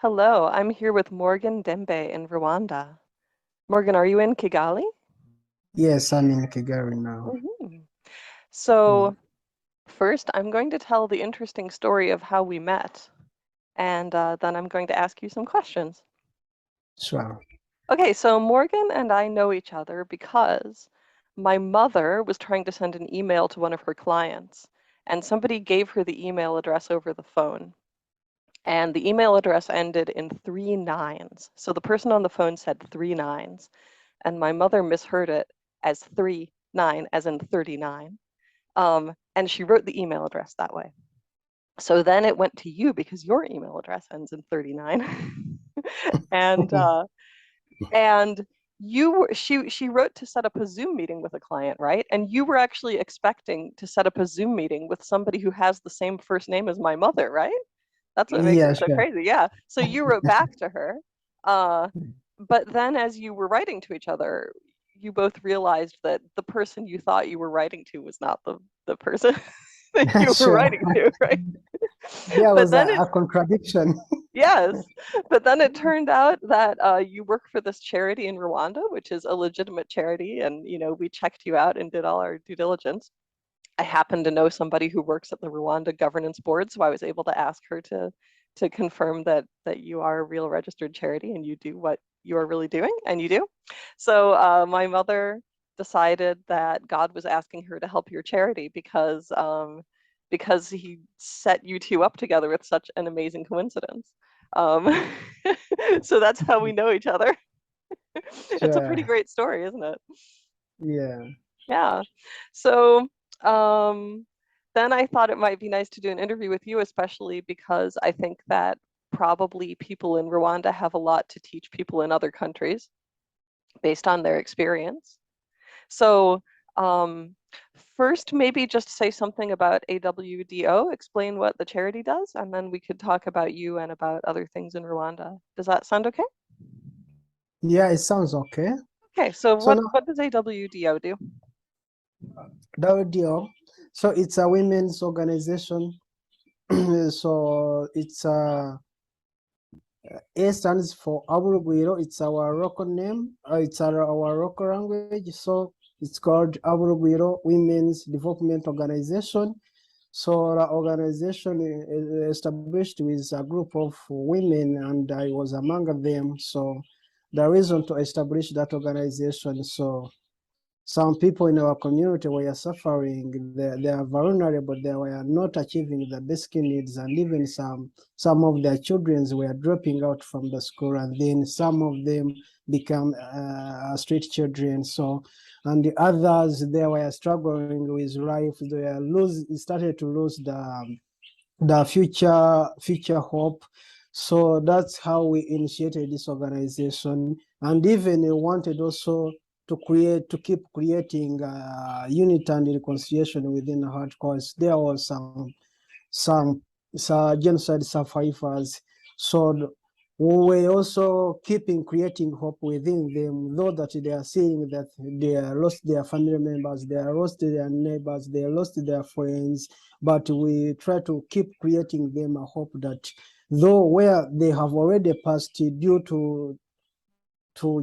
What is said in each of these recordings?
Hello, I'm here with Morgan Dembe in Rwanda. Morgan, are you in Kigali? Yes, I'm in Kigali now. Mhm. Mm, So, first, I'm going to tell the interesting story of how we met, and then I'm going to ask you some questions. sure. Okay, so Morgan and I know each other because my mother was trying to send an email to one of her clients, and somebody gave her the email address over the phone. And the email address ended in three nines. So the person on the phone said three nines. And my mother misheard it as 39, as in 39. And she wrote the email address that way. So then it went to you because your email address ends in 39. and and she wrote to set up a Zoom meeting with a client, right? And you were actually expecting to set up a Zoom meeting with somebody who has the same first name as my mother, right? That's what makes Yeah, it so sure. crazy. Yeah. So you wrote back to her. Uh, but then as you were writing to each other, you both realized that the person you thought you were writing to was not the person that you were Sure. writing to, right? There But was then a contradiction. yes, but then it turned out that you work for this charity in Rwanda, which is a legitimate charity, and we checked you out and did all our due diligence. I happen to know somebody who works at the Rwanda governance board, so I was able to ask her to confirm that you are a real registered charity and you do what you are really doing, and you do. So my mother decided that God was asking her to help your charity because he set you two up together with such an amazing coincidence. Um, so that's how we know each other. It's a pretty Sure. great story, isn't it? Yeah. Yeah. So um, then I thought it might be nice to do an interview with you, especially because I think that probably people in Rwanda have a lot to teach people in other countries based on their experience. So um, first, maybe just say something about AWDO, explain what the charity does, and then we could talk about you and about other things in Rwanda. Does that sound okay? Yeah, it sounds okay. Okay, so So what now, does AWDO do? WDO, so it's a women's organization. So it's A stands for Aburugwiro. It's our local name. It's our local language. So it's called Aburugwiro Women's Development Organization. So the organization established with a group of women, and I was among them. So the reason to establish that organization, so some people in our community were suffering. They are vulnerable. They were not achieving the basic needs, and even some of their children were dropping out from the school, and then some of them become street children. So, and the others they were struggling with life. They started to lose the future hope. So that's how we initiated this organization, and even we wanted also to keep creating unity and reconciliation within the heart, because there was some genocide survivors. So we were also keeping creating hope within them, though that they are seeing that they lost their family members, they lost their neighbors, they lost their friends, but we try to keep creating them a hope that though where they have already passed due to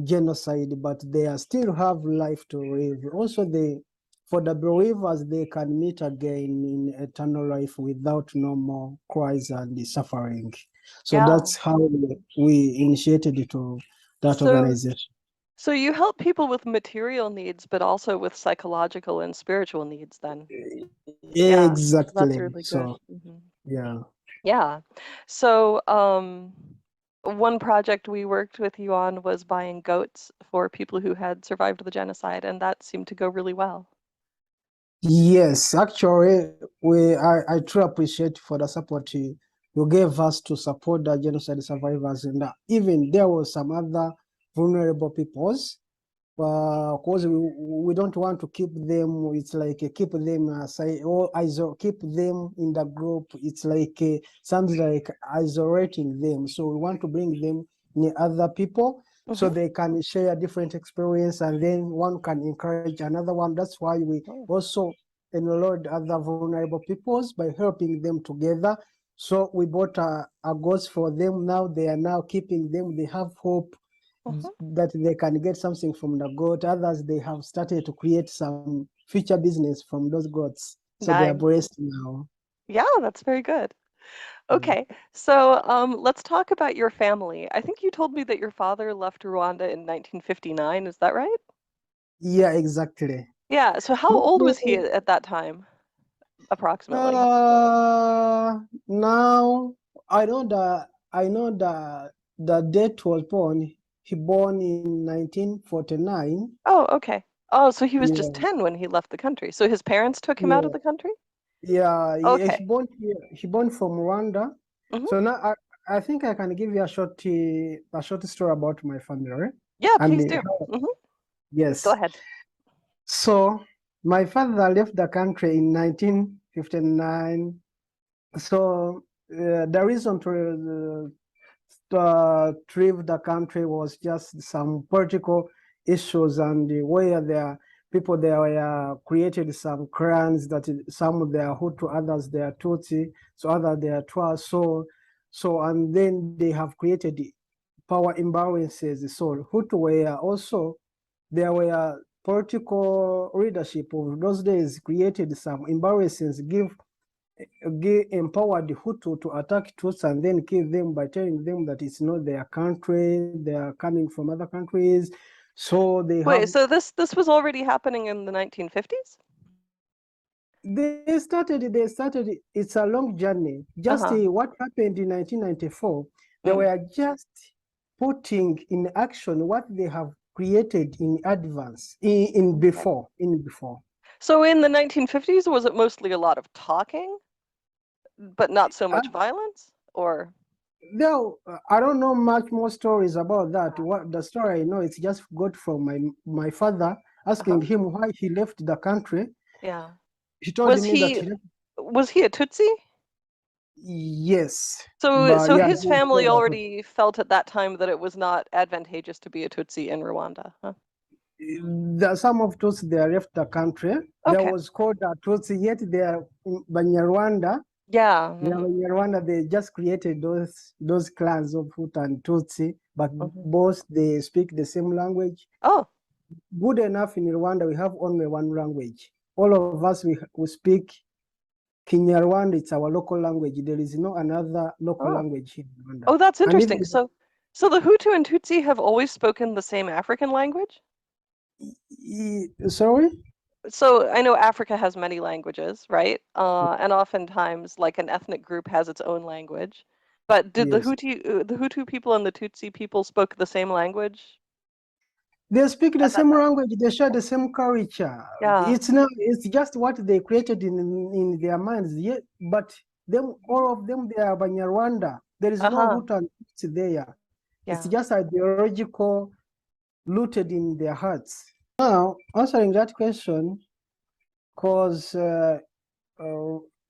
genocide, but they are still have life to live. Also, for the believers, they can meet again in eternal life without no more cries and suffering. So Yeah. that's how we initiated to that So organization. So you help people with material needs, but also with psychological and spiritual needs then. Yeah, that's Exactly. really good. So yeah. Yeah. So one project we worked with you on was buying goats for people who had survived the genocide, and that seemed to go really well. Yes, actually, I truly appreciate for the support you gave us to support the genocide survivors, and even there was some other vulnerable peoples. Because we don't want to keep them. It's like keep them aside or keep them in the group. It's like sounds like isolating them. So we want to bring them near other people so Hmm. they can share different experience, and then one can encourage another one. That's why we Oh, also enrolled other vulnerable peoples by helping them together. So we bought a goats for them. Now they are now keeping them. They have hope Mhm. that they can get something from the goat. Others, they have started to create some future business from those goats. So they are Nice. blessed now. Yeah, that's very good. Mm. Okay, so let's talk about your family. I think you told me that your father left Rwanda in 1959. Is that right? Yeah, exactly. Yeah, so how old was he at that time, approximately? Now I know the date was born. He born in 1949. Oh, okay. Oh, so he was just Yeah, 10 when he left the country. So his parents took him out of yeah, the country? yeah. Okay. He born here. He born from Rwanda. Hmm. So now I think I can give you a short story about my family, right? Yeah, And please do. Hmm. Go yes. ahead. So my father left the country in 1959. So the reason to leave the country was just some political issues, and where there people there were created some clans that some they are Hutu, others they are Tutsi, so others they are Twa. So and then they have created power imbalances. So Hutu were also there were political leadership of those days created some imbalances, empowered Hutu to attack Tutsi and then kill them by telling them that it's not their country, they are coming from other countries. So they have Wait, so this was already happening in the 1950s? they started it's a long journey. Just Uh-huh. what happened in 1994, they Mm, were just putting in action what they have created in advance okay. in before. So in the 1950s, was it mostly a lot of talking, but not so much violence? Or Though I don't know much more stories about that. What the story I know, it's just got from my father uh-huh. asking him why he left the country. Yeah. He told Was me that he he left. was he a Tutsi? Yes, So but yeah, his he was family told that already felt at that time that it was not advantageous to be a Tutsi in Rwanda, huh? some of Tutsi they left the country. There Okay. was called a Tutsi, yet they are Banyarwanda. Yeah. They are Hmm. Banyarwanda. They just created those clans of Hutu and Tutsi, but Hmm. both they speak the same language. Oh, Good enough in Rwanda, we have only one language. All of us, we speak Kinyarwanda, it's our local language. There is no another local oh. language in Rwanda. Oh, that's And interesting. even, So the Hutu and Tutsi have always spoken the same African language? sorry? So I know Africa has many languages, right? And oftentimes, like an ethnic group has its own language. But did Yes. The Hutu people and the Tutsi people spoke the same language They speak the at that same time? language, they share the same culture. Yeah. It's just what they created in their minds. Yet, but them, all of them, they are Banyarwanda. There is no Uh-huh. Hutu and Tutsi there. It's Yeah. just ideological rooted in their hearts. Now, answering that question, because uh,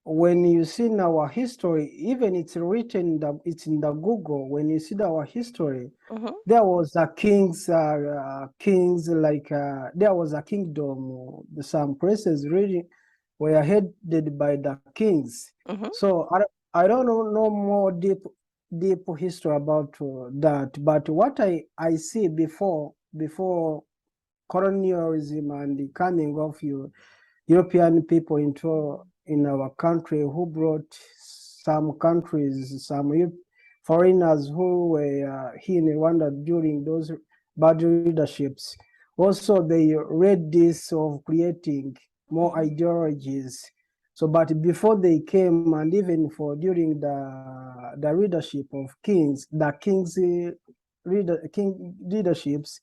when you see in our history, even it's written that it's in the Google. When you see our history, Hmm. there was a kings like there was a kingdom. Some places really were headed by the kings. Hmm. So I don't know more deep history about that. But what I see before colonialism and the coming of European people into in our country who brought some countries, foreigners who were here in Rwanda during those bad leaderships. Also, they read this of creating more Hmm. ideologies. So, but before they came, and even for during the leadership of kings, the kings king leaderships,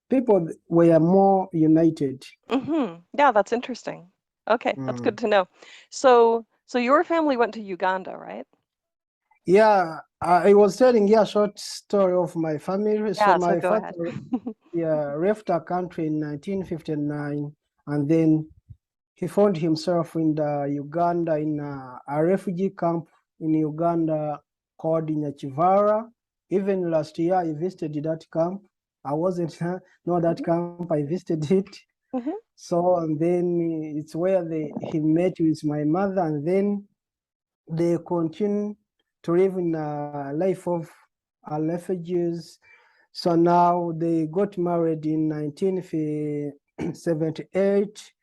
people were more united. Hmm. Yeah, that's interesting. Okay, that's Mm. good to know. So your family went to Uganda, right? Yeah, I was telling you a short story of my family. So Yeah, so my go ahead. father, yeah, left our country in 1959, and then he found himself in the Uganda in a refugee camp in Uganda called Nyakivara. Even last year, I visited that camp. I wasn't not that Hmm. camp. I visited it. Hmm. So and then it's where he met with my mother, and then they continue to live in a life of refugees. So now they got married in 1978.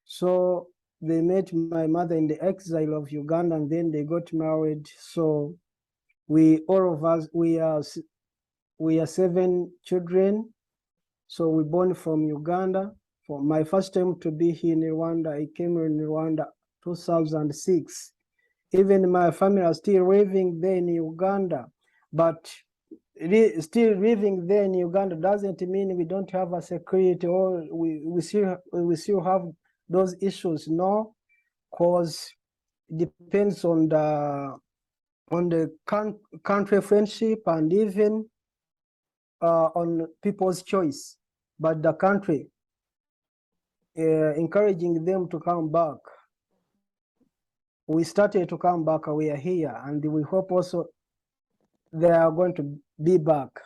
So they met my mother in the exile of Uganda, and then they got married. So all of us, we are 7 children. So we born from Uganda. For my first time to be here in Rwanda, I came in Rwanda 2006. Even my family are still living there in Uganda, but still living there in Uganda doesn't mean we don't have a security or we still have those issues. No, because it depends on the country friendship and even on people's choice. But the country encouraging them to come back. We started to come back. We are here, and we hope also they are going to be back.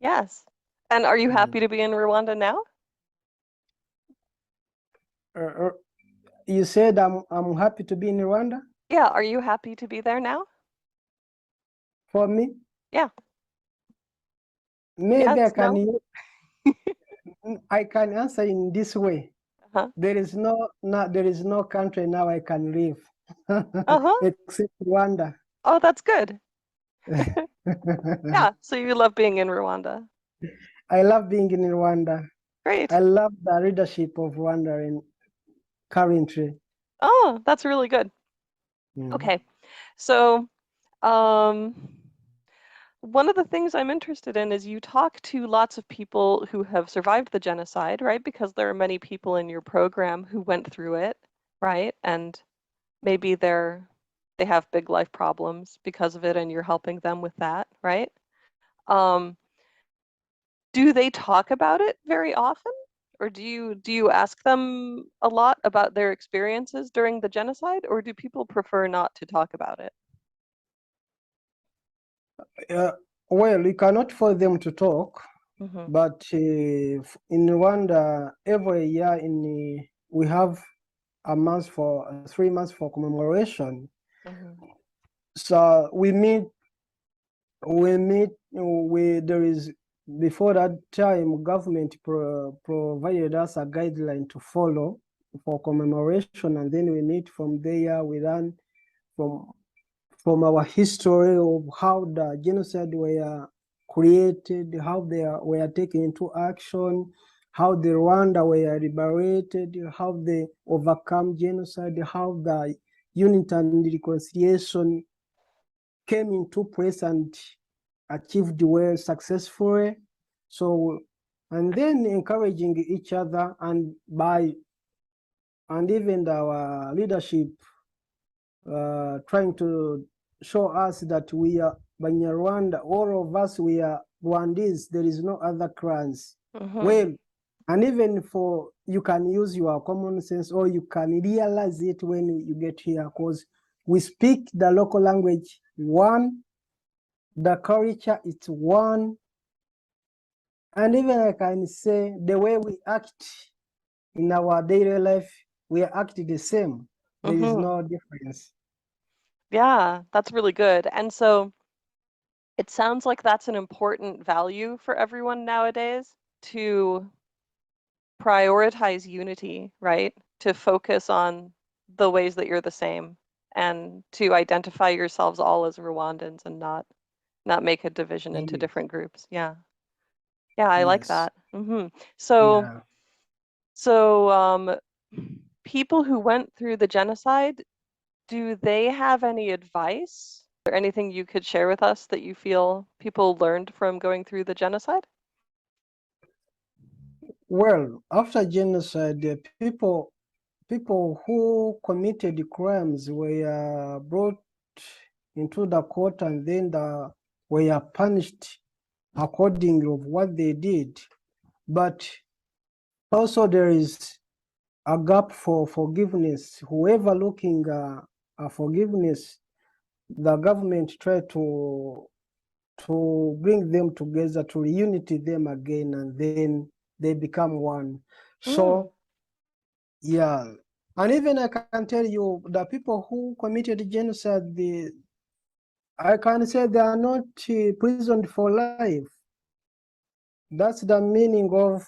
Yes. And are you happy to be in Rwanda now? You said I'm happy to be in Rwanda? Yeah, are you happy to be there now? For me? Yeah. Maybe Yes, no? I can answer in this way. Uh-huh. There is no country now I can live Uh-huh. except Rwanda. Oh, that's good. Yeah, so you love being in Rwanda. I love being in Rwanda. Great. I love the leadership of Rwanda in currently. Oh, that's really good. Okay. So, one of the things I'm interested in is you talk to lots of people who have survived the genocide, right? Because there are many people in your program who went through it, right? And maybe they have big life problems because of it, and you're helping them with that, right? Do they talk about it very often? Or do you ask them a lot about their experiences during the genocide, or do people prefer not to talk about it? Well, we cannot force them to talk, Mm-hmm. but in Rwanda, every year we have a month for 3 months for commemoration. Mm-hmm. So we meet. There is, before that time, government provided us a guideline to follow for commemoration, and then we meet from there. We learn from our history of how the genocide were created, how they were taken into action, how the Rwanda were liberated, how they overcome genocide, how the unity and reconciliation came into place and achieved well successfully. So, and then encouraging each other and even our leadership trying to show us that we are Banyarwanda, all of us, we are Rwandese, there is no other clans. Mm-hmm. Well, and even you can use your common sense or you can realize it when you get here, because we speak the local language one, the culture is one, and even I can say the way we act in our daily life, we act the same. There is Mm-hmm. no difference. Yeah, that's really good. And so it sounds like that's an important value for everyone nowadays to prioritize unity, right? To focus on the ways that you're the same and to identify yourselves all as Rwandans and not make a division into Yes. different groups. Yeah. Yeah, I like Yes. that. So Yeah. so people who went through the genocide, do they have any advice? Is there anything you could share with us that you feel people learned from going through the genocide? Well, after genocide, the people who committed crimes were brought into the court and then were punished according of what they did. But also there is a gap for forgiveness. Whoever looking forgiveness, the government try to bring them together, to reunite them again, and then they become one. Mm. So yeah, And even I can tell you the people who committed genocide, I can say they are not imprisoned for life. That's the meaning of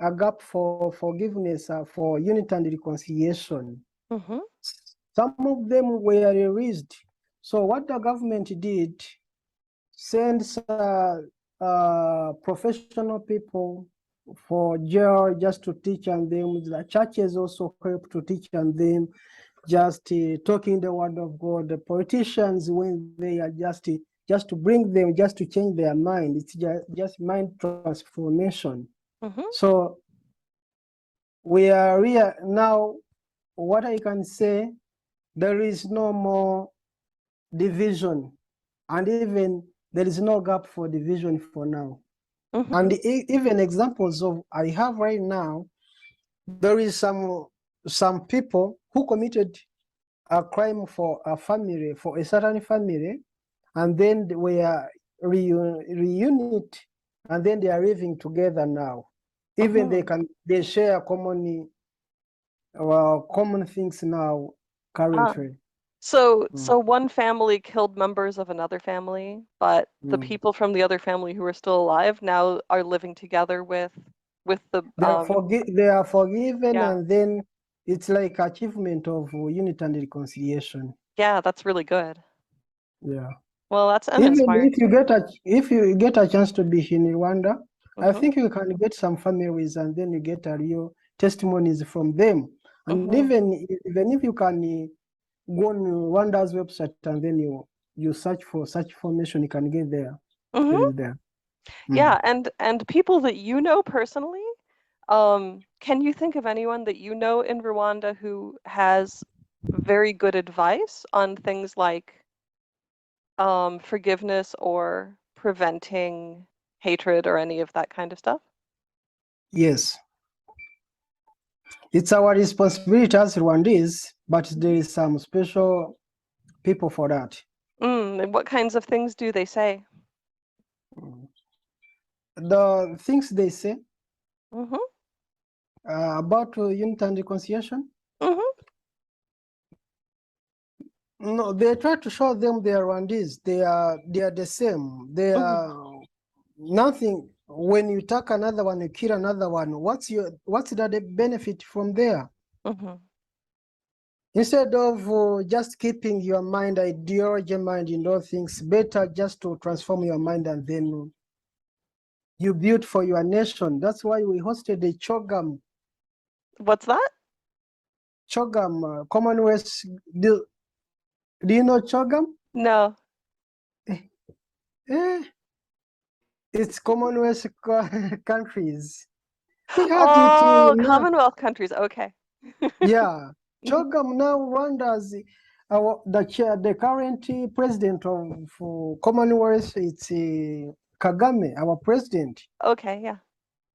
a gap for forgiveness, for unity and reconciliation. Mm-hmm. Some of them were released. So what the government did, sends professional people for jail just to teach on them. The churches also help to teach on them, just talking the word of God. The politicians, when they are just to bring them, just to change their mind. It's just mind transformation. Mm-hmm. So we are here now. What I can say, there is no more division, and even there is no gap for division for now. Mm-hmm. And even examples of I have right now, there is some people who committed a crime for a family, for a certain family, and then they were reunite, and then they are living together now. Even Mm-hmm. they share common things now Ah. currently. So one family killed members of another family, but the Mm. people from the other family who are still alive now are living together with the They are forgiven, yeah. and then it's like achievement of unity and reconciliation. Yeah, that's really good. Yeah. Well, that's an Even inspiring story. if you get a chance to be in Rwanda, I Mm-hmm. think you can get some families, and then you get a real testimonies from them. And Mm-hmm. even if you can go on Rwanda's website, and then you search for such information, you can get there. There Mm-hmm. is there. Mm. Yeah, and people that you know personally, can you think of anyone that you know in Rwanda who has very good advice on things like forgiveness or preventing hatred or any of that kind of stuff? Yes, it's our responsibility as Rwandese, but there is some special people for that. And what kinds of things do they say? Mm. The things they say Mm-hmm. about unity and reconciliation, Mm-hmm. no, they try to show them they are Rwandese. They are the same. They Mm-hmm. are nothing. When you attack another one, you kill another one. What's the benefit from there? Mm-hmm. Instead of just keeping your mind, ideology mind in all things, better just to transform your mind, and then you build for your nation. That's why we hosted the What's that? Commonwealth. Do, do you know Chogam? No. Eh, it's Commonwealth countries. We had it Oh, now. Commonwealth countries. Okay. Yeah. Mhm. Chogam now Rwanda's the current president of Commonwealth. It's Kagame, our president. Okay, yeah.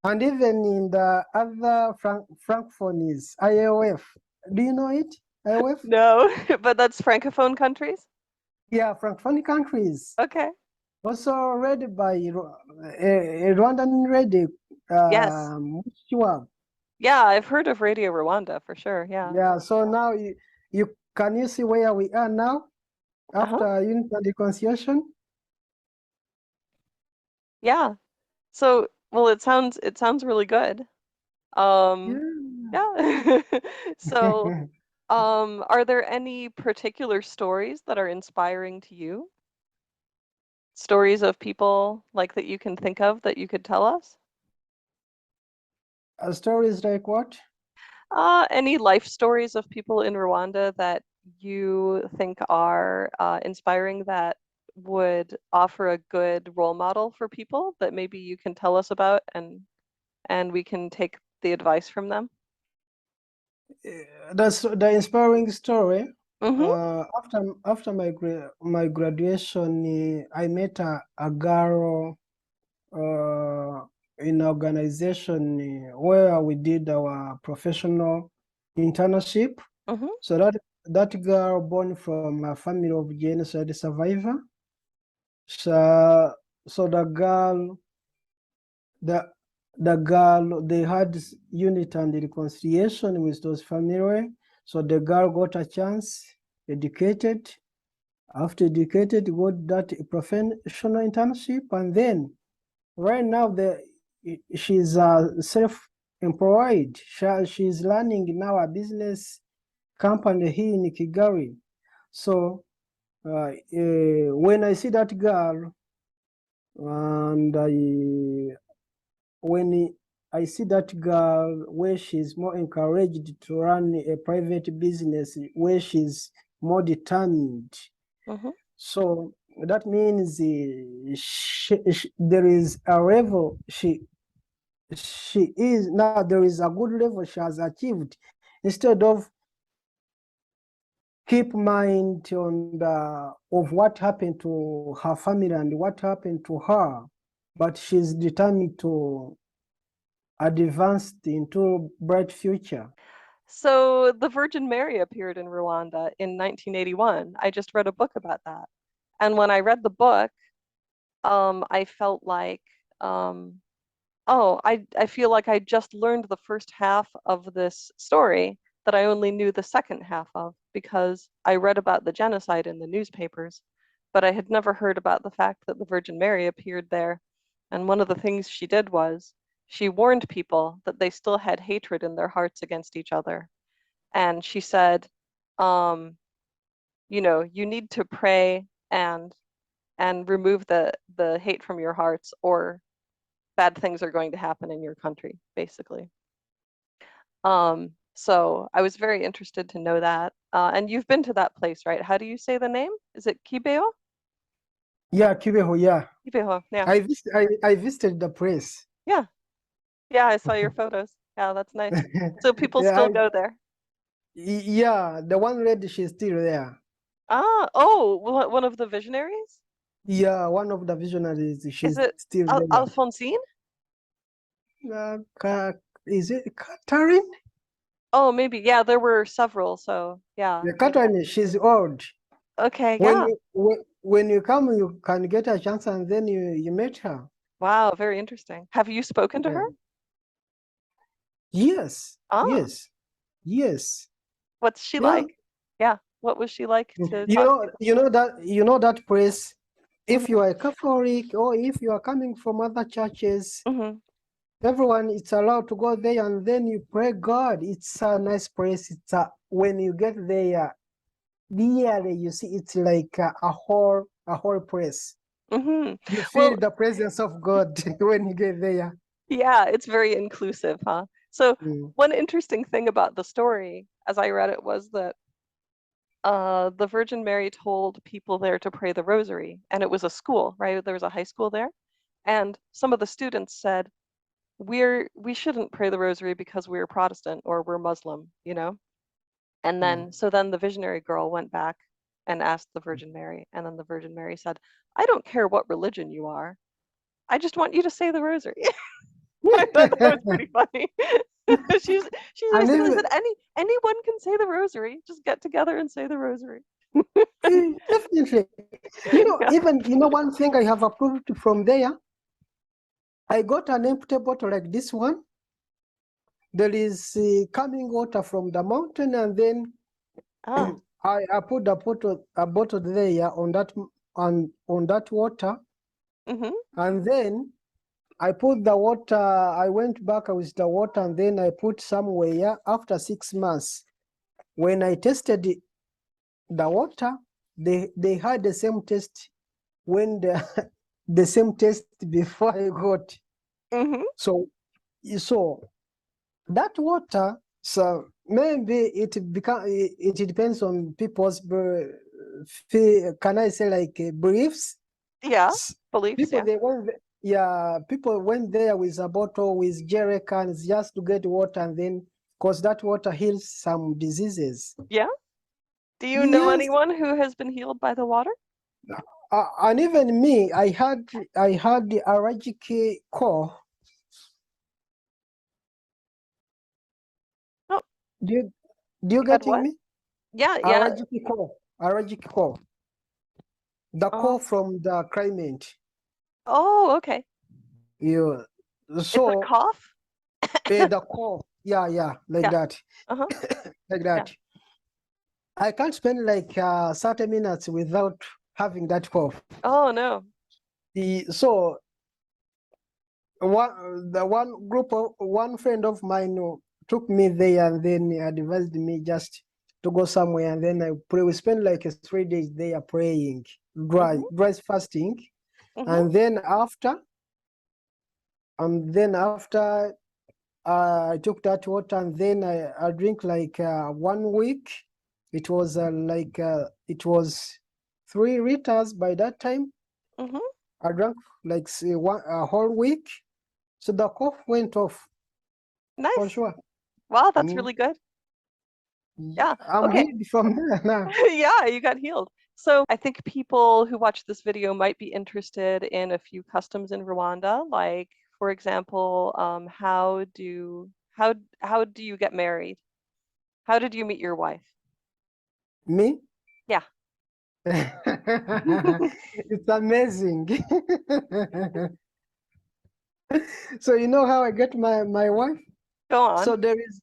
And even in the other francophonies, IOF. Do you know it? IOF? No, but that's Francophone countries? Yeah, francophone countries. Okay. Also read by a Rwandan radio, Yes. Mushiwa. Yeah, I've heard of Radio Rwanda for sure. Yeah. Yeah, so now you can you see where we are now Uh-huh. after unity and reconciliation? Yeah. So, well, it sounds really good. Um, Yeah. yeah. So, are there any particular stories that are inspiring to you? Stories of people like that you can think of that you could tell us? Stories like what? Any life stories of people in Rwanda that you think are inspiring that would offer a good role model for people that maybe you can tell us about and we can take the advice from them? That's the inspiring story. Mm-hmm. After my graduation, I met a girl in organization where we did our professional internship. Mm-hmm. So that girl born from a family of genocide survivor. So the the girl they had unity and reconciliation with those family. So the girl got a chance, educated. After educated, got that professional internship, and then right now she's self-employed. She's running now a business company here in Kigali. So when I see that girl, and when I see that girl where she's more encouraged to run a private business, where she's more determined. Mm-hmm. So that means there is a level she is now. There is a good level she has achieved. Instead of keep mind on of what happened to her family and what happened to her, but she's determined to advance into bright future. So the Virgin Mary appeared in Rwanda in 1981. I just read a book about that. And when I read the book, I felt like, oh, I feel like I just learned the first half of this story that I only knew the second half of because I read about the genocide in the newspapers, but I had never heard about the fact that the Virgin Mary appeared there. And one of the things she did was she warned people that they still had hatred in their hearts against each other. And she said, um, you need to pray and remove the hate from your hearts, or bad things are going to happen in your country, basically. So I was very interested to know that. And you've been to that place, right? How do you say the name? Is it Kibeo? Yeah, Kibeho, yeah. Kibeo, yeah. I visited the place. Yeah. Yeah, I saw your photos. Yeah, that's nice. So people Yeah, still go there. yeah, the one lady, she's still there. Ah, oh, one of the visionaries? Yeah, one of the visionaries, Is she's it still there. Alphonsine? Is it Catherine? Oh, maybe. Yeah, there were several, so yeah, Yeah, maybe. Catherine, she's old. Okay, yeah. When you come, you can get a chance, and then you meet her. Wow, very interesting. Have you spoken to Yeah. her? Yes, Ah, yes, yes. what's she Yeah. like? Yeah, what was she like to You talk know, to? that place. If Mm-hmm. you are a Catholic or if you are coming from other churches, Mm-hmm. everyone is allowed to go there and then you pray God. It's a nice place. When you get there, really you see it's like a whole place. Mm-hmm. You Well, feel the presence of God when you get there. yeah, it's very inclusive, huh? So Mm. one interesting thing about the story, as I read it, was that the Virgin Mary told people there to pray the Rosary, and it was a school, right? There was a high school there, and some of the students said, we shouldn't pray the Rosary because we're Protestant or we're Muslim. And Mm. then the visionary girl went back and asked the Virgin Mary, and then the Virgin Mary said, I don't care what religion you are. I just want you to say the Rosary. I thought that was pretty funny. She's she And basically even, said anyone can say the Rosary. Just get together and say the Rosary. definitely, Yeah. one thing I have approved from there. I got an empty bottle like this one. There is coming water from the mountain, and then Ah. I put a bottle there on that water, Mm-hmm. and then I put the water. I went back with the water, and then I put somewhere. After 6 months, when I tested the water, they had the same taste when the same taste before I got. Mm-hmm. So that water, so maybe it depends on people's can I say like beliefs. Yeah. Beliefs, People yeah. they went people went there with a bottle with jerry cans just to get water, and then because that water heals some diseases. Yeah. Do you know Yes. anyone who has been healed by the water? And even me, I had the allergic cough. Oh, do you do you you had getting what? me? Yeah, yeah. Allergic cough, the Oh. cough from the climate. Oh, okay. Yeah. It's a So cough? the cough, yeah, like Yeah. that, Uh-huh. like Yeah. that. I can't spend like 30 minutes without having that cough. Oh no. So one friend of mine took me there and then advised me just to go somewhere, and then I pray. We spent like 3 days there praying, Mm-hmm. dry fasting, Mm-hmm. and then after I took that water, and then I drink like 1 week. It was it was 3 liters by that time. Mm-hmm. I drank like say a whole week, so the cough went off for Nice. sure. Wow, that's Mm, really good. Yeah. I'm Okay. healed from there now. Yeah, you got healed. So I think people who watch this video might be interested in a few customs in Rwanda, like, for example, how do you get married? How did you meet your wife? Me? Yeah. It's amazing. So you know how I get my wife? Go So on. there is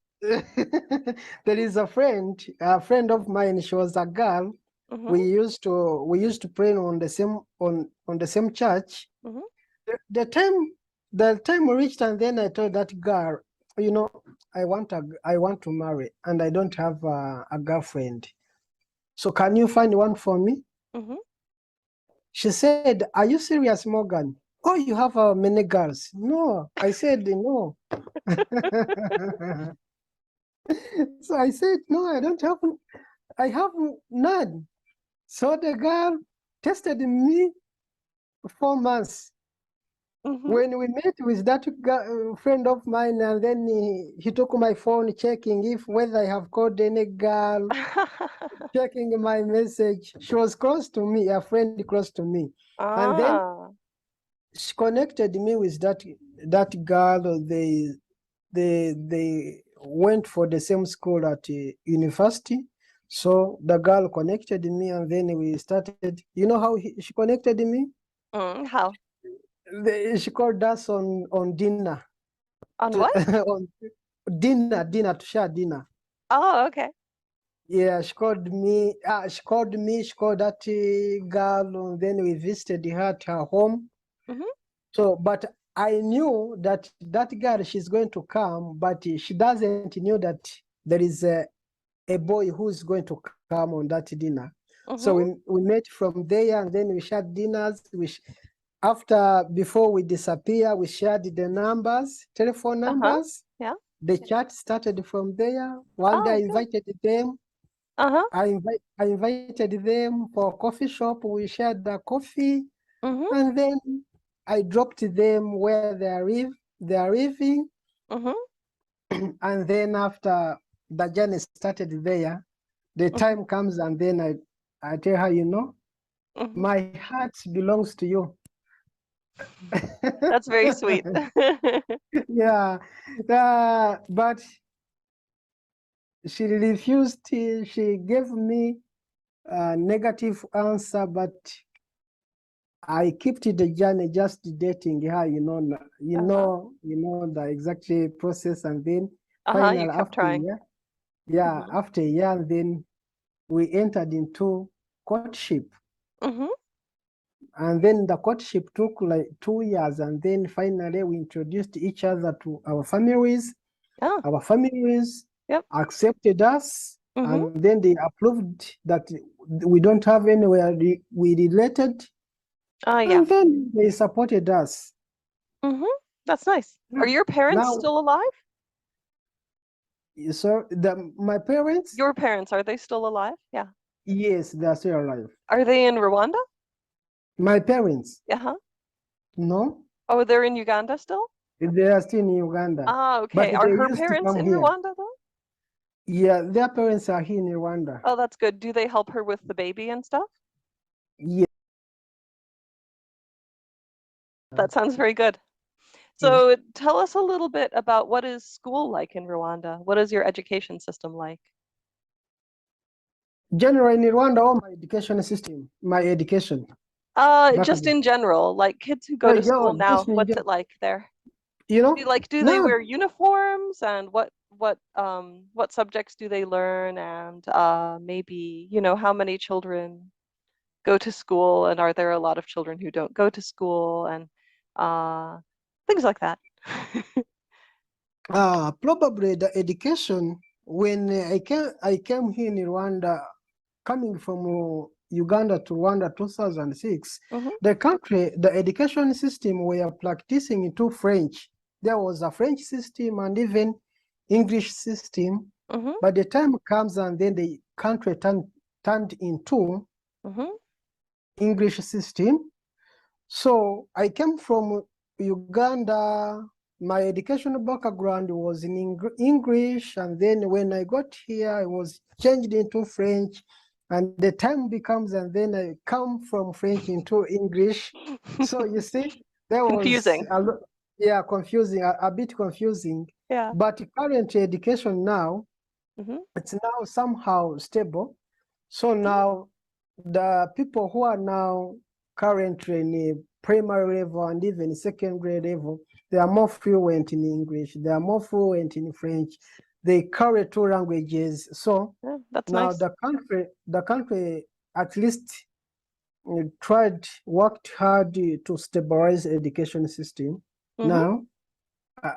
there is a friend of mine. She was a girl. Mm-hmm. We used to pray on the same church. Mm-hmm. The time we reached, and then I told that girl, you know, I want to marry, and I don't have a girlfriend. So can you find one for me? Mm-hmm. She said, "Are you serious, Morgan? Oh, you have many girls." No, I said no. So I said, no, I don't have. I have none. So the girl tested me 4 months. Mm-hmm. When we met with that friend of mine, and then he took my phone, checking if whether I have called any girl, checking my message. She was close to me, a friend close to me, and then Ah. she connected me with that girl. They went for the same school at university. So the girl connected me, and then we started. You know how she connected me? How? She called us on dinner. On what? On dinner to share dinner. Oh, okay. Yeah, she called me. She called that girl, and then we visited her at her home. Mm-hmm. So, but I knew that that girl, she's going to come, but she doesn't know that there is a boy who's going to come on that dinner. So Mm-hmm. we met from there, and then we shared dinners. Before we disappear, we shared the numbers, telephone Uh-huh. numbers. Yeah. The chat started from there. One day I Oh, good. invited them. Uh-huh. I invited them for a coffee shop. We shared the coffee, Mm-hmm. and then I dropped them where they are living. Mm-hmm. And then after the journey started there, the Mm-hmm. time comes, and then I tell her, Mm-hmm. my heart belongs to you. That's very sweet. Yeah, but she refused. She gave me a negative answer, but I kept the journey just dating her. Uh-huh. You know the exact process, and then Uh-huh. You final kept after a trying. year, yeah, Mm-hmm. after a year, and then we entered into courtship. Mm-hmm. And then the courtship took like 2 years, and then finally we introduced each other to our families. Yeah. Our families Yep. accepted us, Mm-hmm. and then they approved that we don't have anywhere we related, Yeah. and then they supported us. Mm-hmm. That's nice. Are your parents Now, still alive? so my parents, Your parents, are they still alive? Yeah. yes, they are still alive. Are they in Rwanda? My parents, Uh-huh. no, Oh, they're in Uganda still? they are still in Uganda, Ah, but okay. Are they her used to parents come in here. Rwanda though? Yeah, their parents are here in Rwanda. Oh, that's good. Do they help her with the baby and stuff? Yeah. That sounds very good. So tell us a little bit about what is school like in Rwanda? What is your education system like? Generally in Rwanda, all my education back Just then. in general, like kids who go Well, to school now, education in what's it general, like there? you know, Do they now, wear uniforms and what subjects do they learn, and maybe, how many children go to school, and are there a lot of children who don't go to school, and uh, things like that. Probably the education, when I came here in Rwanda, coming from Uganda to Rwanda 2006, Hmm. the education system were practicing into French. There was a French system and even English system. Hmm. But the time comes and then the country turned into Hmm. English system. So I came from Uganda. My educational background was in English, and then when I got here, I was changed into French, and the time becomes, and then I come from French into English. So you see, there was Confusing. yeah, confusing, a bit confusing. Yeah. But current education now, Hmm. it's now somehow stable. So now the people who are now currently in primary level and even secondary level, they are more fluent in English, they are more fluent in French, they carry two languages. So Yeah, that's now nice. the country at least worked hard to stabilize education system. Hmm. Now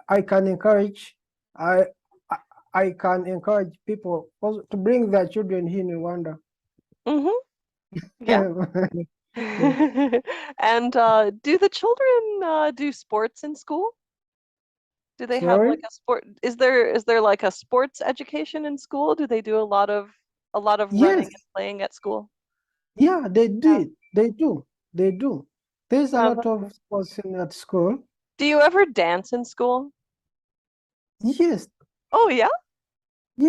I can encourage I I I can encourage people also to bring their children here in Rwanda. Hmm. Yeah. And do the children do sports in school? Do they have Sorry? like a sport? Is there like a sports education in school? Do they do a lot of running Yes, and playing at school? yeah, they do Yeah. it. They do. They do. There's a Oh, lot that's of nice. sports in at school. Do you ever dance in school? Yes, Oh yeah?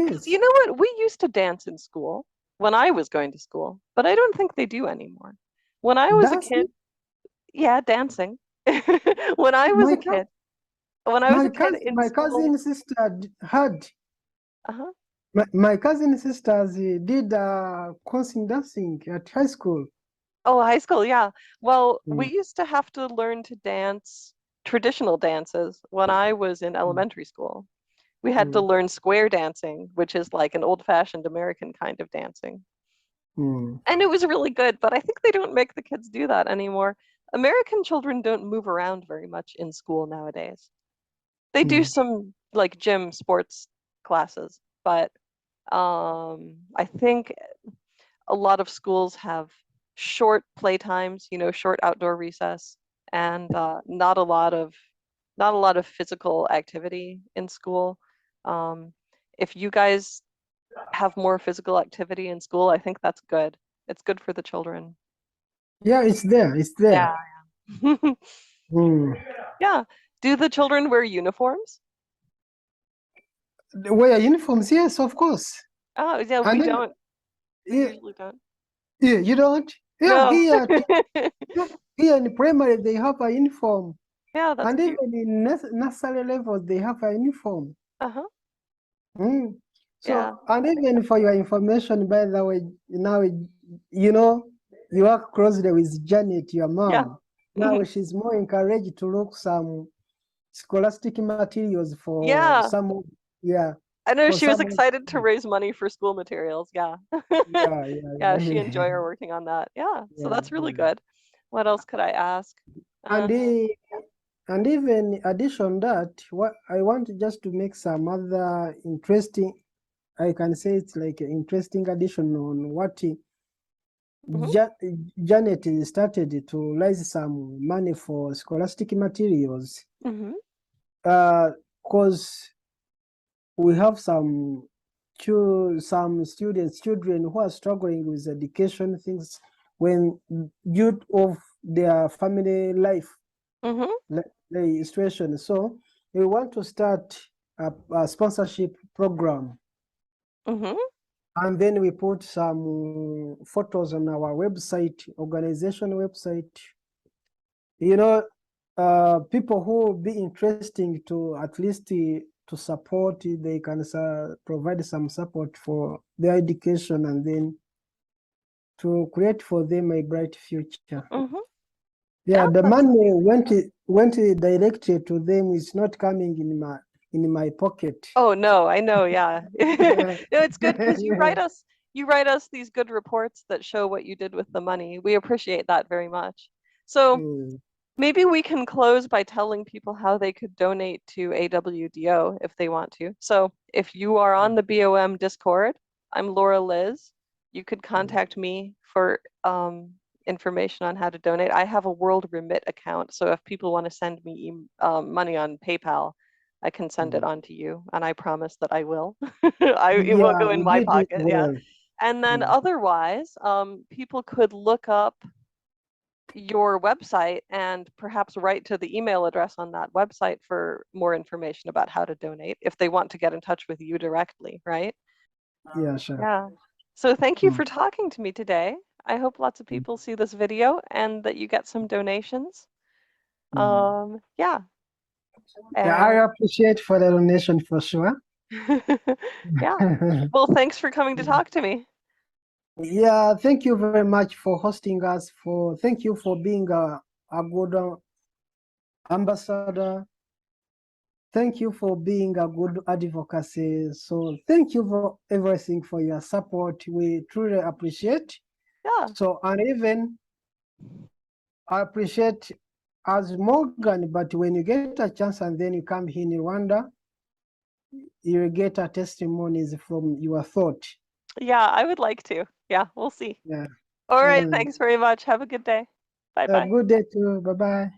Because you yes. know what? We used to dance in school when I was going to school, but I don't think they do anymore. When I was a That's kid, it. yeah, dancing. When I was My a cou- kid, when I was a kid in my school, cousin sister had uh-huh. my cousin sisters did concert dancing at high school. Oh, high school, yeah. Well, we Mm, used to have to learn to dance traditional dances when I was in mm, elementary school. We had to mm, learn square dancing, which is like an old-fashioned American kind of dancing. mm, And it was really good, but I think they don't make the kids do that anymore. American children don't move around very much in school nowadays. They do mm. some like gym sports classes, but I think a lot of schools have short playtimes, short outdoor recess, and not a lot of physical activity in school. Um, if you guys have more physical activity in school, I think that's good. It's good for the children. Yeah, it's there. It's there. Yeah. Mm. Yeah. Do the children wear uniforms? They wear uniforms, yes, of course. Oh, yeah, we And then don't. We yeah, usually don't. yeah, you don't? Yeah, No. here in primary they have a uniform. Yeah, that's And cute. even in nursery level, they have a uniform. Uh-huh. Mm. Yeah. So, and even for your information, by the way, now, you work closely with Janet, your Yeah. mom. Now she's more encouraged to look some scholastic materials for Yeah. some, yeah, I know for she was some, excited to raise money for school materials. Yeah. yeah, Yeah, yeah, she yeah, enjoyed her working on that. Yeah. So yeah, that's really yeah. good. What else could I ask? And Uh, the, and even addition that, what I want just to make some other interesting, I can say it's like an interesting addition on what mhm, Janet started to raise some money for scholastic materials. mhm, Because we have some children who are struggling with education things when due of their family life mhm, the situation. So we want to start a sponsorship program, mhm, and then we put some photos on our website, organization website. You know, people who will be interesting to at least to support, they can provide some support for their education and then to create for them a bright future. mhm. Yeah, Yeah, the that's money went directly to them. Is not coming in in my pocket. Oh no, I know, yeah. No, it's good because you write us these good reports that show what you did with the money. We appreciate that very much. So Mm, maybe we can close by telling people how they could donate to AWDO if they want to. So if you are on the BOM Discord, I'm Laura Liz. You could contact me for information on how to donate. I have a World Remit account, so if people want to send me money on PayPal, I can send it mm. on to you, and I promise that I will. It won't Yeah, go in you my did it pocket, yeah. well. And then Mm. otherwise, people could look up your website and perhaps write to the email address on that website for more information about how to donate if they want to get in touch with you directly, right? Yeah, sure. Yeah. So thank you Mm. for talking to me today. I hope lots of people see this video and that you get some donations. Mm. Yeah. Yeah, I And appreciate for the donation for sure. yeah. Well, thanks for coming to talk to me. Yeah, thank you very much for hosting us. Thank you for being a good ambassador. Thank you for being a good advocacy. So thank you for everything for your support. We truly appreciate. Yeah. So and even I appreciate as Morgan, but when you get a chance and then you come here in Rwanda, you will get a testimonies from your thought. Yeah, I would like to. Yeah, we'll see. Yeah. All right. Thanks very much. Have a good day. Bye A bye. good day too. Bye bye.